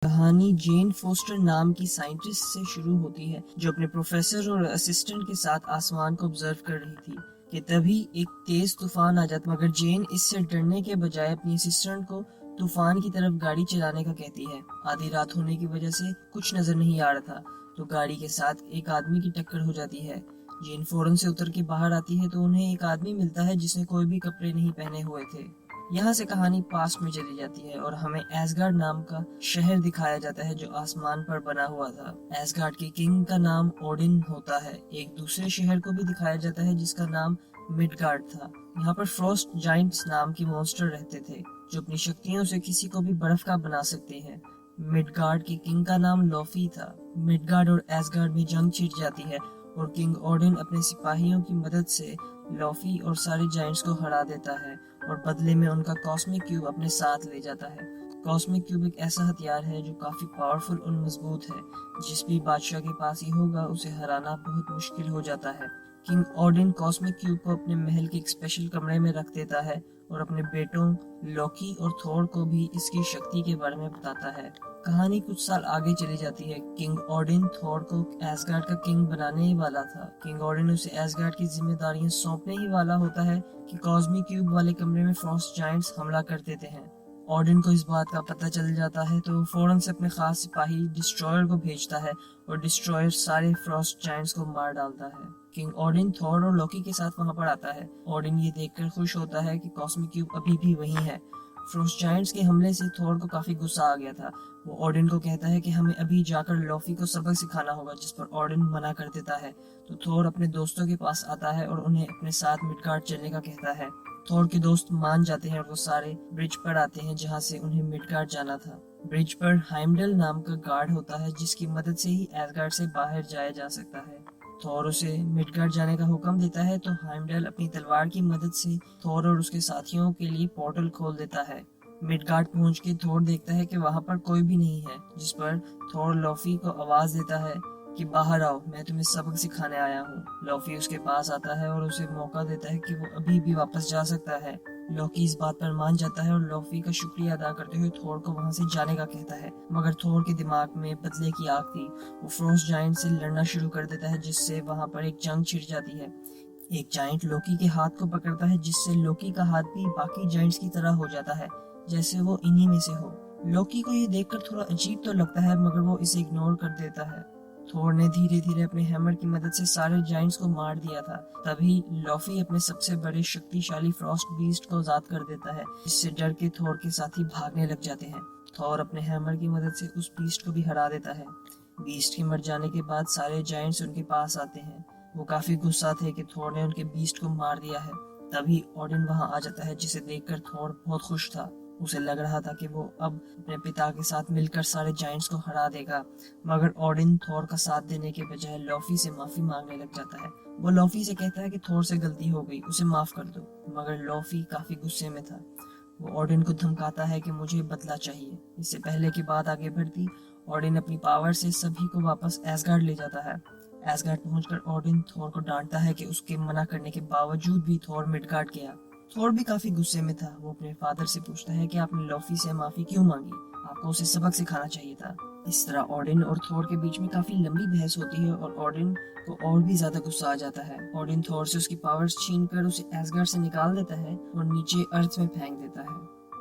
कहानी Jane Foster नाम की साइंटिस्ट से शुरू होती है जो अपने प्रोफेसर और असिस्टेंट के साथ आसमान को ऑब्जर्व कर रही थी कि तभी एक तेज तूफान आ जाता, मगर जेन इससे डरने के बजाय अपनी असिस्टेंट को तूफान की तरफ गाड़ी चलाने का कहती है। आधी रात होने की वजह से कुछ नजर नहीं आ रहा था तो गाड़ी के साथ एक आदमी की टक्कर हो जाती है। जेन फौरन से उतर के बाहर आती है तो उन्हें एक आदमी मिलता है जिसने कोई भी कपड़े नहीं पहने हुए थे। यहाँ से कहानी पास्ट में चली जाती है और हमें एसगार्ड नाम का शहर दिखाया जाता है जो आसमान पर बना हुआ था। एसगार्ड के किंग का नाम ओडिन होता है। एक दूसरे शहर को भी दिखाया जाता है जिसका नाम मिडगार्ड था। यहाँ पर फ्रॉस्ट जाइंट्स नाम के मॉन्स्टर रहते थे जो अपनी शक्तियों से किसी को भी बर्फ का बना सकते हैं। मिडगार्ड के किंग का नाम लोफी था। मिडगार्ड और एसगार्ड में जंग छिड़ जाती है और किंग ओडिन अपने सिपाहियों की मदद से लोफी और सारे जाइंट्स को हरा देता है और बदले में उनका कॉस्मिक क्यूब अपने साथ ले जाता है। कॉस्मिक क्यूब एक ऐसा हथियार है जो काफी पावरफुल और मजबूत है। जिस भी बादशाह के पास ही होगा उसे हराना बहुत मुश्किल हो जाता है। किंग ओडिन कॉस्मिक क्यूब को अपने महल के एक स्पेशल कमरे में रख देता है और अपने बेटों लोकी और थोर को भी इसकी शक्ति के बारे में बताता है। कहानी कुछ साल आगे चली जाती है। किंग ओडिन थोर को एसगार्ड का किंग बनाने ही वाला था। किंग ओडिन उसे एसगार्ड की जिम्मेदारियां सौंपने ही वाला होता है कि कॉस्मिक क्यूब वाले कमरे में फ्रॉस्ट जायंट्स हमला कर देते हैं। ओडिन को इस बात का पता चल जाता है तो फौरन से अपने खास सिपाही डिस्ट्रॉयर को भेजता है और डिस्ट्रॉयर सारे फ्रॉस्ट जायंट्स को मार डालता है। किंग ओडिन थोर और लोकी के साथ वहां पर आता है। ओडिन ये देखकर खुश होता है कि कॉस्मिक क्यूब अभी भी वहीं है। फ्रॉस्ट जायंट्स के हमले से थोर को काफी गुस्सा आ गया था। वो ओडिन को कहता है कि हमें अभी जाकर लोफी को सबक सिखाना होगा, जिस पर ओडिन मना कर देता है। तो थोर अपने दोस्तों के पास आता है और उन्हें अपने साथ मिडगार्ड चलने का कहता है। थोर के दोस्त मान जाते हैं और वो सारे ब्रिज पर आते हैं जहाँ से उन्हें मिडगार्ड जाना था। ब्रिज पर हाइमडल नाम का गार्ड होता है जिसकी मदद से ही एसगार्ड से बाहर जाया जा सकता है। थोर उसे मिडगार्ड जाने का हुक्म देता है तो हाइमडल अपनी तलवार की मदद से थोर और उसके साथियों के लिए पोर्टल खोल देता है। मिडगार्ड पहुंच के थोर देखता है कि वहां पर कोई भी नहीं है, जिस पर थोर लोफी को आवाज देता है कि बाहर आओ, मैं तुम्हें सबक सिखाने आया हूँ। लोफी उसके पास आता है और उसे मौका देता है कि वो अभी भी वापस जा सकता है। लोकी इस बात पर मान जाता है और लोफी का शुक्रिया अदा करते हुए थोर को वहां से जाने का कहता है। मगर थोर के दिमाग में बदले की आग थी। वो फ्रॉस्ट जायंट से लड़ना शुरू कर देता है जिससे वहां पर एक जंग छिड़ जाती है। एक जायंट लोकी के हाथ को पकड़ता है जिससे लोकी का हाथ भी बाकी जायंट्स की तरह हो जाता है, जैसे वो इन्हीं में से हो। लोकी को ये देखकर थोड़ा अजीब तो लगता है मगर वो इसे इग्नोर कर देता है। थोर ने धीरे धीरे अपने हैमर की मदद से सारे जायंट्स को मार दिया था। तभी लोफी अपने सबसे बड़े शक्तिशाली फ्रॉस्ट बीस्ट को आजाद कर देता है, जिससे डर के थोर के साथी भागने लग जाते हैं। थोर अपने हैमर की मदद से उस बीस्ट को भी हरा देता है। बीस्ट के मर जाने के बाद सारे जायंट्स उनके पास आते हैं। वो काफी गुस्सा थे कि थोर ने उनके बीस्ट को मार दिया है। तभी ओडिन वहां आ जाता है जिसे देखकर थोर बहुत खुश था। उसे लग रहा था कि वो अब अपने पिता के साथ मिलकर सारे जायंट्स को हरा देगा, मगर ओडिन थोर का साथ देने के बजाय लोफी से माफी मांगने लग जाता है। वो लोफी से कहता है कि थोर से गलती हो गई, उसे माफ कर दो, मगर लोफी काफी गुस्से में था। वो ओडिन को धमकाता है कि मुझे बदला चाहिए। इससे पहले की बात आगे बढ़ती, ओडिन अपनी पावर से सभी को वापस एसगार्ड ले जाता है। एसगार्ड पहुंचकर ओडिन थोर को डांटता है कि उसके मना करने के बावजूद भी थोर मिडगार्ड गया। थोर भी काफी गुस्से में था। वो अपने फादर से पूछता है कि आपने लोफी से माफी क्यों मांगी, आपको उसे सबक सिखाना चाहिए था। इस तरह ओडिन और थोर के बीच में काफी लंबी बहस होती है और ओडिन को और भी ज्यादा गुस्सा आ जाता है। ओडिन थोर से उसकी पावर्स छीनकर उसे एसगार्ड से निकाल देता है और नीचे अर्थ में फेंक देता है।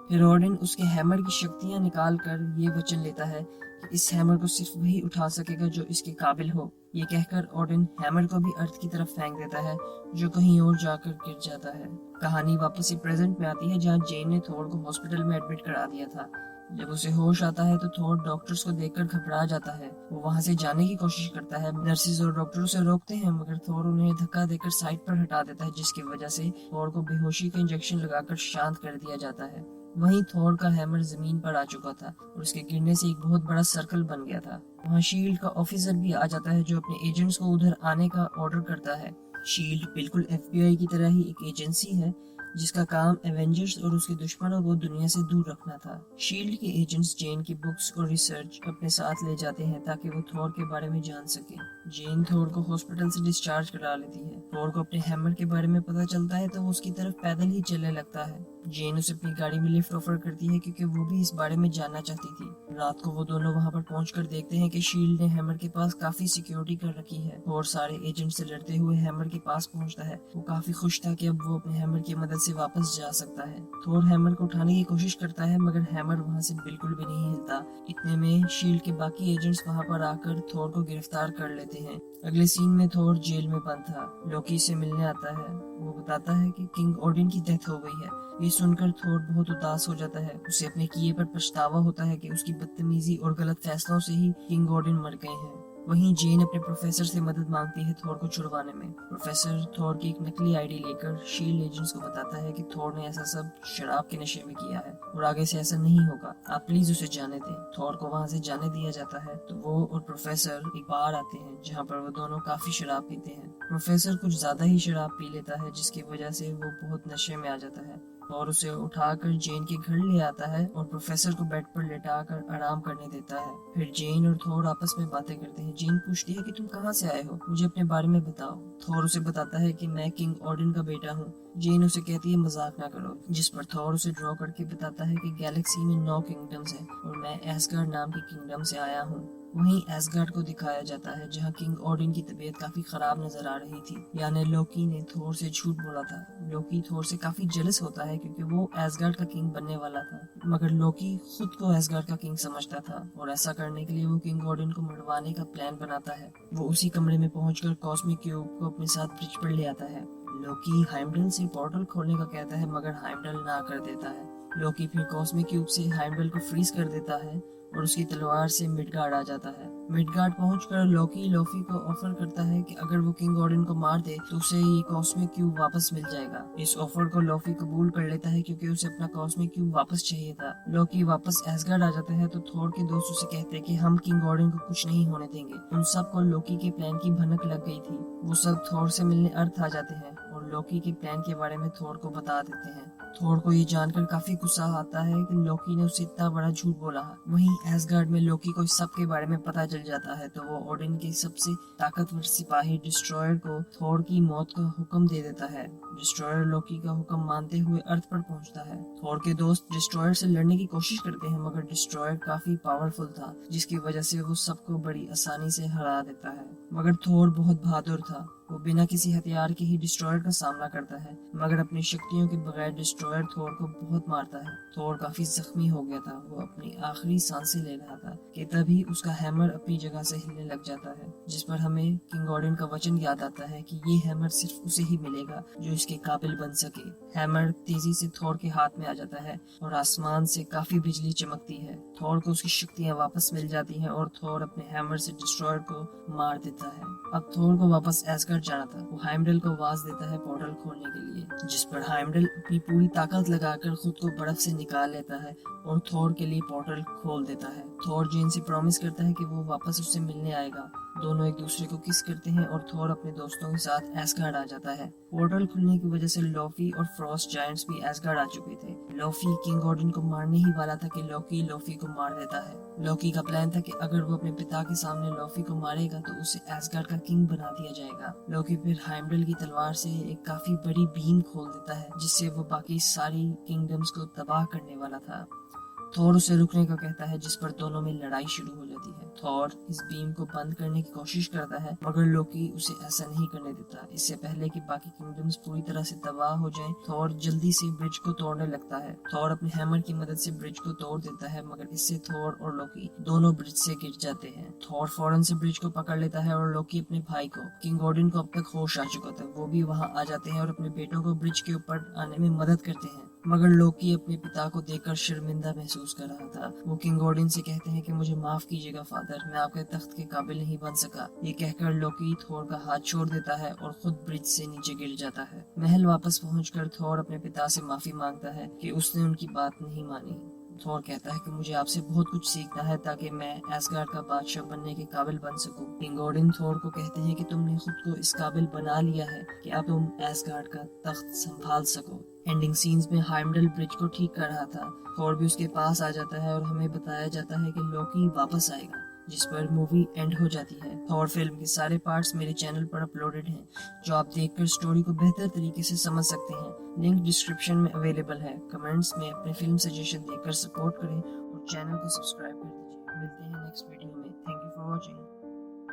फिर ओडिन उसके हैमर की शक्तियां निकाल कर ये वचन लेता है कि इस हैमर को सिर्फ वही उठा सकेगा जो इसके काबिल हो। ये कहकर ओडिन हैमर को भी अर्थ की तरफ फेंक देता है, जो कहीं और जाकर गिर जाता है। कहानी वापस से प्रेजेंट में आती है जहाँ जेन ने थोर को हॉस्पिटल में एडमिट करा दिया था। जब उसे होश आता है तो थोर डॉक्टर्स को देखकर घबरा जाता है। वो वहां से जाने की कोशिश करता है। नर्सेज और डॉक्टर उसे रोकते हैं मगर थोर उन्हें धक्का देकर साइड पर हटा देता है, जिसकी वजह से थोर को बेहोशी का इंजेक्शन लगाकर शांत कर दिया जाता है। वहीं थोर का हैमर जमीन पर आ चुका था और उसके गिरने से एक बहुत बड़ा सर्कल बन गया था। वहाँ शील्ड का ऑफिसर भी आ जाता है जो अपने एजेंट्स को उधर आने का ऑर्डर करता है। शील्ड बिल्कुल एफबीआई की तरह ही एक एजेंसी है जिसका काम एवेंजर्स और उसके दुश्मनों को दुनिया से दूर रखना था। शील्ड के एजेंट्स जेन की बुक्स और रिसर्च अपने साथ ले जाते हैं ताकि वो थोर के बारे में जान सके। जेन थोर को हॉस्पिटल से डिस्चार्ज करा लेती है। थोर को अपने हैमर के बारे में पता चलता है तो वो उसकी तरफ पैदल ही चलने लगता है। जेन उसे अपनी गाड़ी में लिफ्ट ऑफर करती है क्योंकि वो भी इस बारे में जानना चाहती थी। रात को वो दोनों वहां पर पहुंचकर देखते हैं कि शील्ड ने हैमर के पास काफी सिक्योरिटी कर रखी है और सारे एजेंट से लड़ते हुए हैमर के पास पहुंचता है। वो काफी खुश था कि अब वो अपने हैमर की मदद से वापस जा सकता है। थोर हैमर को उठाने की कोशिश करता है मगर हैमर वहां से बिल्कुल भी नहीं हिलता। इतने में शील्ड के बाकी एजेंट्स वहां पर आकर थोर को गिरफ्तार कर लेते हैं। अगले सीन में थोर जेल में बंद था। लोकी से मिलने आता है। वो बताता है कि किंग ओडिन की डेथ हो गई है। ये सुनकर थोर बहुत उदास हो जाता है। उसे अपने किए पर पछतावा होता है कि उसकी बदतमीजी और गलत फैसलों से ही किंग ओडिन मर गए हैं। वहीं जेन अपने प्रोफेसर से मदद मांगती है थोर को छुड़वाने में। प्रोफेसर थोर की एक नकली आईडी लेकर शील्ड एजेंट्स को बताता है कि थोर ने ऐसा सब शराब के नशे में किया है और आगे से ऐसा नहीं होगा, आप प्लीज उसे जाने दें। थोर को वहां से जाने दिया जाता है तो वो और प्रोफेसर एक बार आते हैं जहाँ पर वो दोनों काफी शराब पीते हैं। प्रोफेसर कुछ ज्यादा ही शराब पी लेता है जिसकी वजह से वो बहुत नशे में आ जाता है और उसे उठाकर जेन के घर ले आता है और प्रोफेसर को बेड पर लेटाकर आराम करने देता है। फिर जेन और थोर आपस में बातें करते हैं। जेन पूछती है कि तुम कहाँ से आए हो, मुझे अपने बारे में बताओ। थोर उसे बताता है कि मैं किंग ओडिन का बेटा हूँ। जेन उसे कहती है मजाक ना करो, जिस पर थोर उसे ड्रॉ करके बताता है कि गैलेक्सी में 9 किंगडम्स हैं और मैं एस्गार्ड नाम के किंगडम से आया हूँ। वहीं एस्गार्ड को दिखाया जाता है जहां किंग ओडिन की तबीयत काफी खराब नजर आ रही थी, यानी लोकी ने थोर से झूठ बोला था। लोकी थोर से काफी जेलस होता है क्योंकि वो एस्गार्ड का किंग बनने वाला था, मगर लोकी खुद को एस्गार्ड का किंग समझता था और ऐसा करने के लिए वो किंग ओडिन को मरवाने का प्लान बनाता है। वो उसी कमरे में पहुंचकर कॉस्मिक क्यूब को अपने साथ ब्रिज पर ले आता है। लोकी हाइमडल से पोर्टल खोलने का कहता है मगर हाइमडल ना कर देता है। लोकी फिर कॉस्मिक क्यूब से हाइमडल को फ्रीज कर देता है और उसकी तलवार से मिडगार्ड आ जाता है। मिडगार्ड पहुंचकर लोफी को ऑफर करता है कि अगर वो किंग ओडिन को मार दे तो उसे ये कॉस्मिक क्यूब वापस मिल जाएगा। इस ऑफर को लोफी कबूल कर लेता है क्योंकि उसे अपना कॉस्मिक क्यूब वापस चाहिए था। लोकी वापस एस्गार्ड आ जाता है तो थोर के दोस्त उसे कहते हैं कि हम किंग ओडिन को कुछ नहीं होने देंगे। उन सबको लोकी के प्लान की भनक लग गई थी। वो सब थोर से मिलने अर्थ आ जाते हैं और लोकी के प्लान के बारे में थोर को बता देते हैं। थोर को ये जानकर काफी गुस्सा आता है कि लोकी ने उसे इतना बड़ा झूठ बोला। वहीं एस्गार्ड में लोकी को इस सब के बारे में पता चल जाता है तो वो ओडिन के सबसे ताकतवर सिपाही डिस्ट्रॉयर को थोर की मौत का हुक्म दे देता है। डिस्ट्रॉयर लोकी का हुक्म मानते हुए अर्थ पर पहुंचता है। थोर के दोस्त डिस्ट्रॉयर से लड़ने की कोशिश करते हैं मगर डिस्ट्रॉयर काफी पावरफुल था जिसकी वजह से वो सबको बड़ी आसानी से हरा देता है। मगर थोर बहुत बहादुर था। वो बिना किसी हथियार के ही डिस्ट्रॉयर का सामना करता है मगर अपनी शक्तियों के बगैर डिस्ट्रॉयर थोर को बहुत मारता है। थोर काफी जख्मी हो गया था। वो अपनी आखिरी सांसें ले रहा था कि तभी उसका हैमर अपनी जगह से हिलने लग जाता है, जिस पर हमें किंग ओडिन का वचन याद आता है कि ये हैमर सिर्फ उसे ही मिलेगा जो इसके काबिल बन सके। हैमर तेजी से थोर के हाथ में आ जाता है और आसमान से काफी बिजली चमकती है। थोर को उसकी शक्तियां वापस मिल जाती हैं और थोर अपने हैमर से डिस्ट्रॉयर को मार देता है। अब थोर को वापस एस्गार्ड जाना था। वो हाइमडल को आवाज देता है पोर्टल खोलने के लिए, जिस पर हाइमडल अपनी पूरी ताकत लगाकर खुद को बर्फ से निकाल लेता है और थोर के लिए पोर्टल खोल देता है। थोर जेन से प्रॉमिस करता है कि वो वापस उससे मिलने आएगा। दोनों एक दूसरे को किस करते हैं और थोर अपने दोस्तों के साथ एस्गार्ड आ जाता है। पोर्टल खुलने की वजह से लोफी और फ्रॉस्ट जायंट्स भी एस्गार्ड आ चुके थे। लोफी किंग ओडिन को मारने ही वाला था कि लोकी को मार देता है। लोकी का प्लान था कि अगर वो अपने पिता के सामने लोफी को मारेगा तो उसे एस्गार्ड का किंग बना दिया जाएगा। लोकी फिर हाइमडल की तलवार से एक काफी बड़ी बीम खोल देता है जिससे वो बाकी सारी किंगडम्स को तबाह करने वाला था। थोर उसे रुकने का कहता है जिस पर दोनों में लड़ाई शुरू हो जाती है। थोर इस बीम को बंद करने की कोशिश करता है मगर लोकी उसे ऐसा नहीं करने देता। इससे पहले कि बाकी किंगडम्स पूरी तरह से तबाह हो जाएं, थोर जल्दी से ब्रिज को तोड़ने लगता है। थोर अपने हैमर की मदद से ब्रिज को तोड़ देता है मगर इससे थोर और लोकी दोनों ब्रिज से गिर जाते हैं। थोर फौरन से ब्रिज को पकड़ लेता है और लोकी अपने भाई को, किंग ओडिन को अब तक होश आ चुका था, वो भी वहाँ आ जाते हैं और अपने बेटों को ब्रिज के ऊपर आने में मदद करते हैं। मगर लोकी अपने पिता को देखकर शर्मिंदा महसूस कर रहा था। वो किंग ओडिन से कहते हैं कि मुझे माफ कीजिएगा फादर, मैं आपके तख्त के काबिल नहीं बन सका। ये कहकर लोकी थोर का हाथ छोड़ देता है और खुद ब्रिज से नीचे गिर जाता है। महल वापस पहुंचकर थोर अपने पिता से माफी मांगता है कि उसने उनकी बात नहीं मानी। थोर कहता है कि मुझे आपसे बहुत कुछ सीखना है ताकि मैं एस्गार्ड का बादशाह बनने के काबिल बन सकूं। किंग ओडिन थोर को कहते हैं कि तुमने खुद को इस काबिल बना लिया है कि अब तुम एस्गार्ड का तख्त संभाल सको। एंडिंग सीन्स में हाइमडल ब्रिज को ठीक कर रहा था। थोर भी उसके पास आ जाता है और हमें बताया जाता है कि लोकी वापस आएगा। जिस पर मूवी एंड हो जाती है। थॉर फिल्म के सारे पार्ट्स मेरे चैनल पर अपलोडेड हैं, जो आप देखकर स्टोरी को बेहतर तरीके से समझ सकते हैं। लिंक डिस्क्रिप्शन में अवेलेबल है। कमेंट्स में अपने फिल्म सजेशन देकर सपोर्ट करें और चैनल को सब्सक्राइब कर दीजिए। मिलते हैं नेक्स्ट वीडियो में।